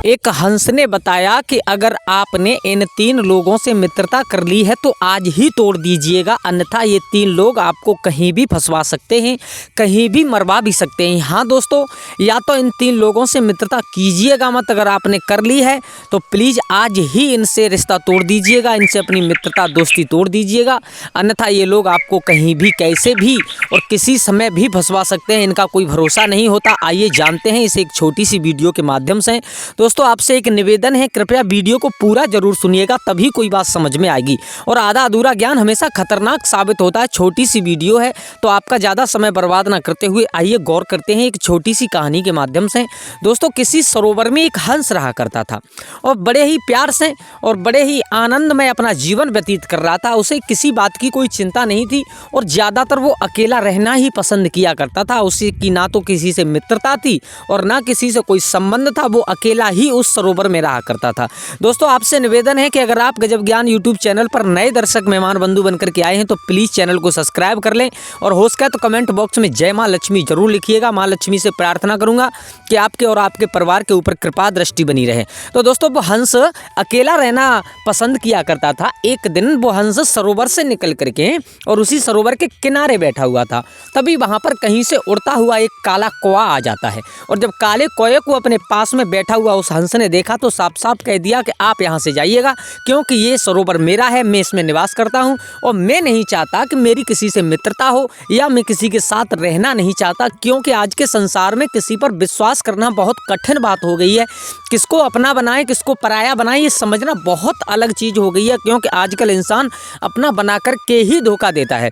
एक हंस ने बताया कि अगर आपने इन 3 लोगों से मित्रता कर ली है तो आज ही तोड़ दीजिएगा, अन्यथा ये 3 लोग आपको कहीं भी फंसवा सकते हैं, कहीं भी मरवा भी सकते हैं। हाँ दोस्तों, या तो इन 3 लोगों से मित्रता कीजिएगा मत, अगर आपने कर ली है तो प्लीज़ आज ही इनसे रिश्ता तोड़ दीजिएगा, इनसे अपनी मित्रता दोस्ती तोड़ दीजिएगा, अन्यथा ये लोग आपको कहीं भी कैसे भी और किसी समय भी फंसवा सकते हैं, इनका कोई भरोसा नहीं होता। आइए जानते हैं इसे एक छोटी सी वीडियो के माध्यम से। दोस्तों आपसे एक निवेदन है, कृपया वीडियो को पूरा जरूर सुनिएगा, तभी कोई बात समझ में आएगी, और आधा अधूरा ज्ञान हमेशा खतरनाक साबित होता है। छोटी सी वीडियो है तो आपका ज़्यादा समय बर्बाद ना करते हुए आइए गौर करते हैं एक छोटी सी कहानी के माध्यम से। दोस्तों किसी सरोवर में एक हंस रहा करता था और बड़े ही प्यार से और बड़े ही आनंद में अपना जीवन व्यतीत कर रहा था। उसे किसी बात की कोई चिंता नहीं थी और ज़्यादातर वो अकेला रहना ही पसंद किया करता था। उसे की ना तो किसी से मित्रता थी और ना किसी से कोई संबंध था, वो अकेला ही उस सरोवर में रहा करता था। दोस्तों आपसे निवेदन है कि अगर आप गजब ज्ञान यूट्यूब चैनल पर नए दर्शक मेहमान बंधु बनकर के आए हैं तो प्लीज़ चैनल को सब्सक्राइब कर लें, और हो सके तो कमेंट बॉक्स में जय माँ लक्ष्मी जरूर लिखिएगा। माँ लक्ष्मी से प्रार्थना करूंगा कि आपके और आपके परिवार के ऊपर कृपा दृष्टि बनी रहे। तो दोस्तों वो हंस अकेला रहना पसंद किया करता था। एक दिन वो हंस सरोवर से निकल करके और उसी सरोवर के किनारे बैठा हुआ था। तभी वहाँ पर कहीं से उड़ता हुआ एक काला कौवा आ जाता है, और जब काले कौवे को अपने पास में बैठा हुआ उस हंस ने देखा तो साफ साफ कह दिया कि आप यहाँ से जाइएगा, क्योंकि ये सरोवर मेरा है, मैं इसमें निवास करता हूँ और मैं नहीं चाहता कि मेरी किसी से मित्रता हो या मैं किसी के साथ रहना नहीं चाहता, क्योंकि आज के संसार में किसी पर विश्वास करना बहुत कठिन बात हो गई है। किसको अपना बनाए किसको पराया बनाए ये समझना बहुत अलग चीज़ हो गई है, क्योंकि आजकल इंसान अपना बना कर के ही धोखा देता है।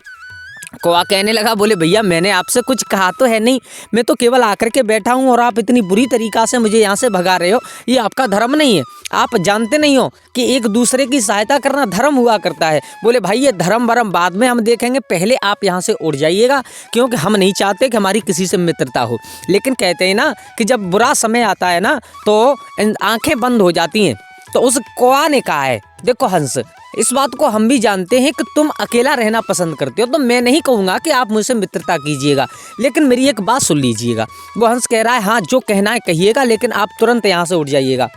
कौवा कहने लगा, बोले भैया मैंने आपसे कुछ कहा तो है नहीं, मैं तो केवल आकर के बैठा हूँ और आप इतनी बुरी तरीक़ा से मुझे यहाँ से भगा रहे हो, ये आपका धर्म नहीं है। आप जानते नहीं हो कि एक दूसरे की सहायता करना धर्म हुआ करता है। बोले भाई ये धर्म वरम बाद में हम देखेंगे, पहले आप यहाँ से उड़ जाइएगा, क्योंकि हम नहीं चाहते कि हमारी किसी से मित्रता हो। लेकिन कहते हैं ना कि जब बुरा समय आता है ना तो आँखें बंद हो जाती हैं। तो उस कौवा ने कहा है, देखो हंस, इस बात को हम भी जानते हैं कि तुम अकेला रहना पसंद करते हो, तो मैं नहीं कहूँगा कि आप मुझसे मित्रता कीजिएगा, लेकिन मेरी एक बात सुन लीजिएगा। वो हंस कह रहा है, हाँ जो कहना है कहिएगा, लेकिन आप तुरंत यहाँ से उठ जाइएगा।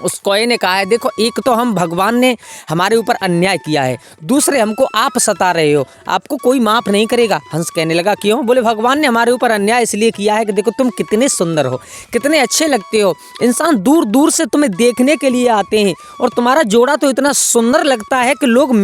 उस कौवे ने कहा है, देखो एक तो हम भगवान ने हमारे ऊपर अन्याय किया है, दूसरे हमको आप सता रहे हो, आपको कोई माफ़ नहीं करेगा। हंस कहने लगा, क्यों? बोले भगवान ने हमारे ऊपर अन्याय इसलिए किया है कि देखो तुम कितने सुंदर हो, कितने अच्छे लगते हो, इंसान दूर दूर से तुम्हें देखने के लिए आते हैं और तुम्हारा जोड़ा तो इतना सुंदर लगता है कि लोग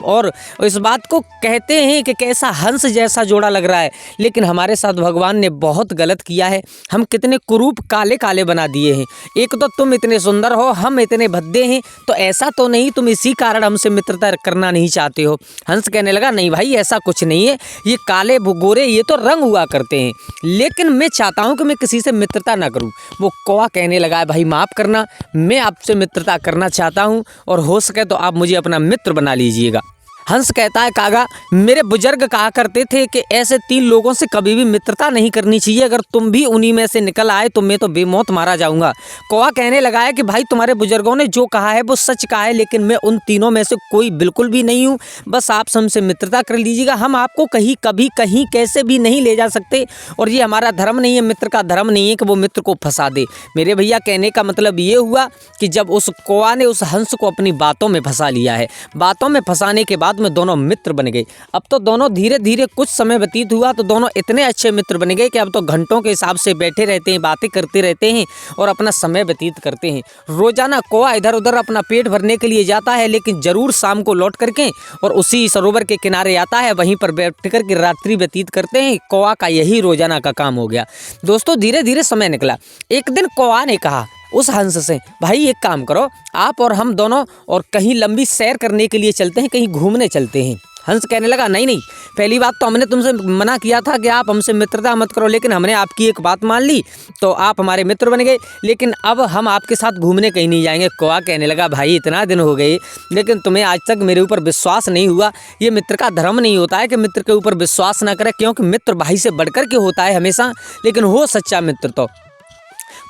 और इस बात को कहते हैं कि कैसा हंस जैसा जोड़ा लग रहा है। लेकिन हमारे साथ भगवान ने बहुत गलत किया है, हम कितने कुरूप काले काले बना दिए हैं। एक तो तुम इतने सुंदर हो, हम इतने भद्दे हैं, तो ऐसा तो नहीं तुम इसी कारण हमसे मित्रता करना नहीं चाहते हो? हंस कहने लगा, नहीं भाई ऐसा कुछ नहीं है, ये काले गोरे ये तो रंग हुआ करते हैं, लेकिन मैं चाहता हूं कि मैं किसी से मित्रता ना करूं। वो कौवा कहने लगा, भाई माफ़ करना, मैं आपसे मित्रता करना चाहता हूं और हो सके तो आप मुझे अपना मित्र बना लीजिएगा। हंस कहता है, कागा मेरे बुजुर्ग कहा करते थे कि ऐसे 3 लोगों से कभी भी मित्रता नहीं करनी चाहिए, अगर तुम भी उन्हीं में से निकल आए तो मैं तो बेमौत मारा जाऊंगा। कौवा कहने लगा है कि भाई तुम्हारे बुजुर्गों ने जो कहा है वो सच कहा है, लेकिन मैं उन तीनों में से कोई बिल्कुल भी नहीं हूँ। बस आप हमसे मित्रता कर लीजिएगा, हम आपको कहीं कभी कहीं कैसे भी नहीं ले जा सकते, और ये हमारा धर्म नहीं है, मित्र का धर्म नहीं है कि वो मित्र को फंसा दे। मेरे भैया कहने का मतलब ये हुआ कि जब उस कौवा ने उस हंस को अपनी बातों में फंसा लिया है, बातों में फंसाने के बाद में दोनों मित्र बन गए। अब तो दोनों धीरे धीरे कुछ समय व्यतीत हुआ तो दोनों इतने अच्छे मित्र बन गए कि अब तो घंटों के हिसाब से बैठे रहते हैं, बातें करते रहते हैं और अपना समय व्यतीत करते हैं। रोजाना कौवा इधर उधर अपना पेट भरने के लिए जाता है, लेकिन जरूर शाम को लौट करके और उसी सरोवर के किनारे आता है, वहीं पर बैठ कर के रात्रि व्यतीत करते हैं। कौवा का यही रोजाना का काम हो गया। दोस्तों धीरे धीरे समय निकला। एक दिन कौवा ने कहा उस हंस से, भाई एक काम करो, आप और हम दोनों और कहीं लंबी सैर करने के लिए चलते हैं, कहीं घूमने चलते हैं। हंस कहने लगा, नहीं नहीं, पहली बात तो हमने तुमसे मना किया था कि आप हमसे मित्रता मत करो, लेकिन हमने आपकी एक बात मान ली तो आप हमारे मित्र बन गए, लेकिन अब हम आपके साथ घूमने कहीं नहीं जाएंगे। कौवा कहने लगा, भाई इतना दिन हो गए लेकिन तुम्हें आज तक मेरे ऊपर विश्वास नहीं हुआ। ये मित्र का धर्म नहीं होता है कि मित्र के ऊपर विश्वास ना करे, क्योंकि मित्र भाई से बढ़कर के होता है हमेशा, लेकिन हो सच्चा मित्र तो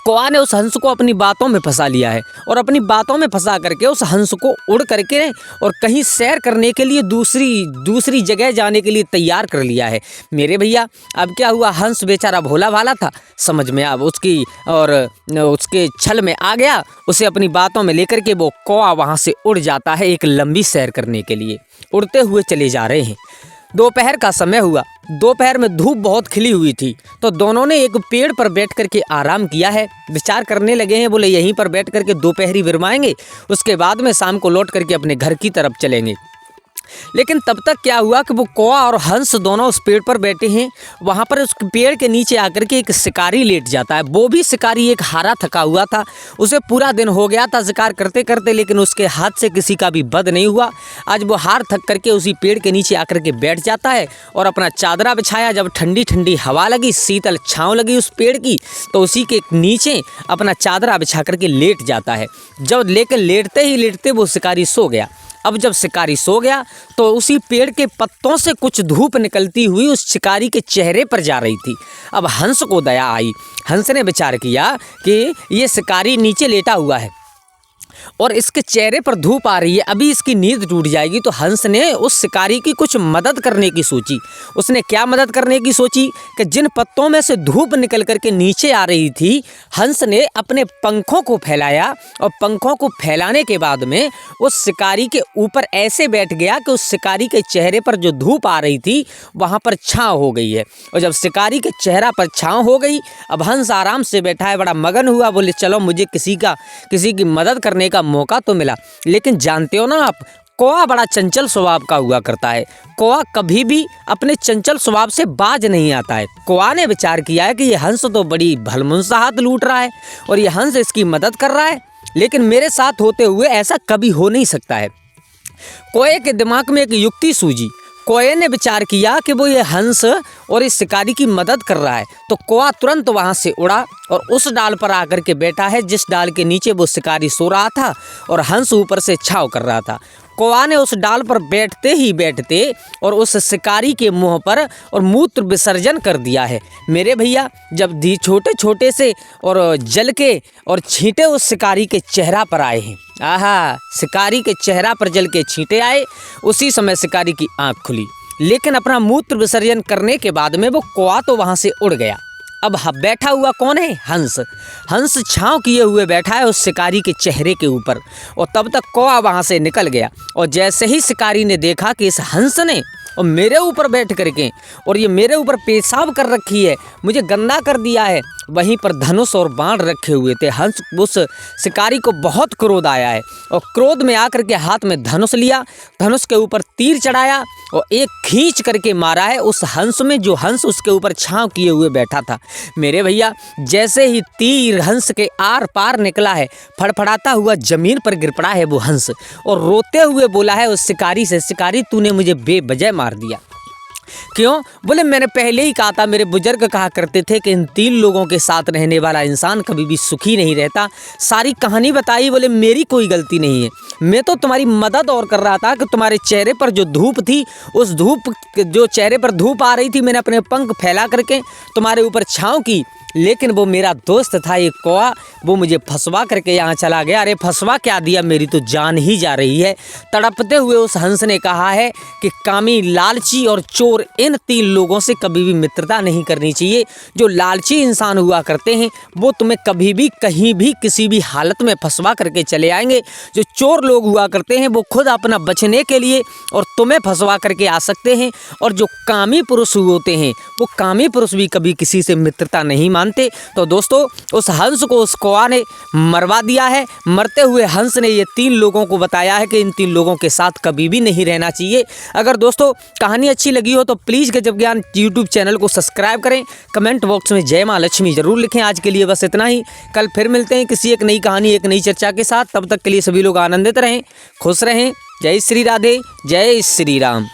कौआ ने उस हंस को अपनी बातों में फंसा लिया है और अपनी बातों में फंसा करके उस हंस को उड़ करके और कहीं सैर करने के लिए दूसरी जगह जाने के लिए तैयार कर लिया है। मेरे भैया अब क्या हुआ, हंस बेचारा भोला भाला था, समझ में अब उसके छल में आ गया। उसे अपनी बातों में लेकर के वो कौआ वहाँ से उड़ जाता है एक लंबी सैर करने के लिए। उड़ते हुए चले जा रहे हैं। दोपहर का समय हुआ। दोपहर में धूप बहुत खिली हुई थी, तो दोनों ने एक पेड़ पर बैठ करके आराम किया है। विचार करने लगे हैं, बोले यहीं पर बैठ करके दोपहरी बिरमाएंगे, उसके बाद में शाम को लौट करके अपने घर की तरफ चलेंगे। लेकिन तब तक क्या हुआ कि वो कौआ और हंस दोनों उस पेड़ पर बैठे हैं। वहाँ पर उस पेड़ के नीचे आकर के एक शिकारी लेट जाता है। वो भी शिकारी एक हारा थका हुआ था, उसे पूरा दिन हो गया था शिकार करते करते, लेकिन उसके हाथ से किसी का भी वध नहीं हुआ। आज वो हार थक करके उसी पेड़ के नीचे आकर के बैठ जाता है और अपना चादरा बिछाया। जब ठंडी ठंडी हवा लगी, शीतल छाँव लगी उस पेड़ की, तो उसी के नीचे अपना चादरा बिछा करके लेट जाता है। जब लेकर लेटते ही लेटते वो शिकारी सो गया। अब जब शिकारी सो गया तो उसी पेड़ के पत्तों से कुछ धूप निकलती हुई उस शिकारी के चेहरे पर जा रही थी। अब हंस को दया आई। हंस ने विचार किया कि ये शिकारी नीचे लेटा हुआ है और इसके चेहरे पर धूप आ रही है, अभी इसकी नींद टूट जाएगी। तो हंस ने उस शिकारी की कुछ मदद करने की सोची। उसने क्या मदद करने की सोची कि जिन पत्तों में से धूप निकल करके नीचे आ रही थी, हंस ने अपने पंखों को फैलाया और पंखों को फैलाने के बाद में उस शिकारी के ऊपर ऐसे बैठ गया कि उस शिकारी के चेहरे पर जो धूप आ रही थी वहाँ पर छाँव हो गई है। और जब शिकारी के चेहरा पर छाँव हो गई, अब हंस आराम से बैठा है, बड़ा मगन हुआ। बोले चलो मुझे किसी की मदद करने का मौका तो मिला। लेकिन जानते हो ना आप, कौआ बड़ा चंचल स्वभाव का हुआ करता है। कौआ कभी भी अपने चंचल स्वभाव से बाज नहीं आता है। कौआ ने विचार किया है कि ये हंस तो बड़ी भलमुनसा हाथ लूट रहा है और ये हंस इसकी मदद कर रहा है, लेकिन मेरे साथ होते हुए ऐसा कभी हो नहीं सकता है। कौए के दिमाग में एक युक्ति सूझी। कौए ने विचार किया कि वो ये हंस और इस शिकारी की मदद कर रहा है, तो कौआ तुरंत वहाँ से उड़ा और उस डाल पर आकर के बैठा है जिस डाल के नीचे वो शिकारी सो रहा था और हंस ऊपर से छाँव कर रहा था। कौआ ने उस डाल पर बैठते ही बैठते और उस शिकारी के मुंह पर और मूत्र विसर्जन कर दिया है। मेरे भैया जब छोटे छोटे से और जल के और छींटे उस शिकारी के चेहरा पर आए हैं, आहा, शिकारी के चेहरा पर जल के छींटे आए, उसी समय शिकारी की आंख खुली। लेकिन अपना मूत्र विसर्जन करने के बाद में वो कौआ तो वहाँ से उड़ गया। अब बैठा हुआ कौन है? हंस। हंस छाँव किए हुए बैठा है उस शिकारी के चेहरे के ऊपर। और तब तक कौआ वहाँ से निकल गया और जैसे ही शिकारी ने देखा कि इस हंस ने और मेरे ऊपर बैठ करके और ये मेरे ऊपर पेशाब कर रखी है, मुझे गंदा कर दिया है, वहीं पर धनुष और बाण रखे हुए थे। हंस उस शिकारी को बहुत क्रोध आया है और क्रोध में आकर के हाथ में धनुष लिया, धनुष के ऊपर तीर चढ़ाया और एक खींच करके मारा है उस हंस में, जो हंस उसके ऊपर छाँव किए हुए बैठा था। मेरे भैया जैसे ही तीर हंस के आर पार निकला है, फड़फड़ाता हुआ जमीन पर गिर पड़ा है वो हंस और रोते हुए बोला है उस शिकारी से, शिकारी तूने मुझे बेवजह मार दिया। क्यों? बोले मैंने पहले ही कहा था, मेरे बुजुर्ग कहा करते थे कि इन 3 लोगों के साथ रहने वाला इंसान कभी भी सुखी नहीं रहता। सारी कहानी बताई, बोले मेरी कोई गलती नहीं है, मैं तो तुम्हारी मदद और कर रहा था कि तुम्हारे चेहरे पर जो धूप थी, उस धूप जो चेहरे पर धूप आ रही थी, मैंने अपने पंख फैला करके तुम्हारे ऊपर छाँव की, लेकिन वो मेरा दोस्त था ये कौआ, वो मुझे फंसवा करके यहाँ चला गया। अरे फंसवा क्या दिया, मेरी तो जान ही जा रही है। तड़पते हुए उस हंस ने कहा है कि कामी, लालची और चोर, इन 3 लोगों से कभी भी मित्रता नहीं करनी चाहिए। जो लालची इंसान हुआ करते हैं वो तुम्हें कभी भी कहीं भी किसी भी हालत में फंसवा करके चले आएंगे। जो चोर लोग हुआ करते हैं वो खुद अपना बचने के लिए और तुम्हें फंसवा करके आ सकते हैं, और जो कामी पुरुष होते हैं वो कामी पुरुष भी कभी किसी से मित्रता नहीं मानते। तो दोस्तों उस हंस को उस कौआ ने मरवा दिया है। मरते हुए हंस ने ये 3 लोगों को बताया है कि इन 3 लोगों के साथ कभी भी नहीं रहना चाहिए। अगर दोस्तों कहानी अच्छी लगी हो तो प्लीज़ गजब ज्ञान यूट्यूब चैनल को सब्सक्राइब करें, कमेंट बॉक्स में जय माँ लक्ष्मी जरूर लिखें। आज के लिए बस इतना ही, कल फिर मिलते हैं किसी एक नई कहानी, एक नई चर्चा के साथ। तब तक के लिए सभी लोग आनंदित रहें, खुश रहें। जय श्री राधे, जय श्री राम।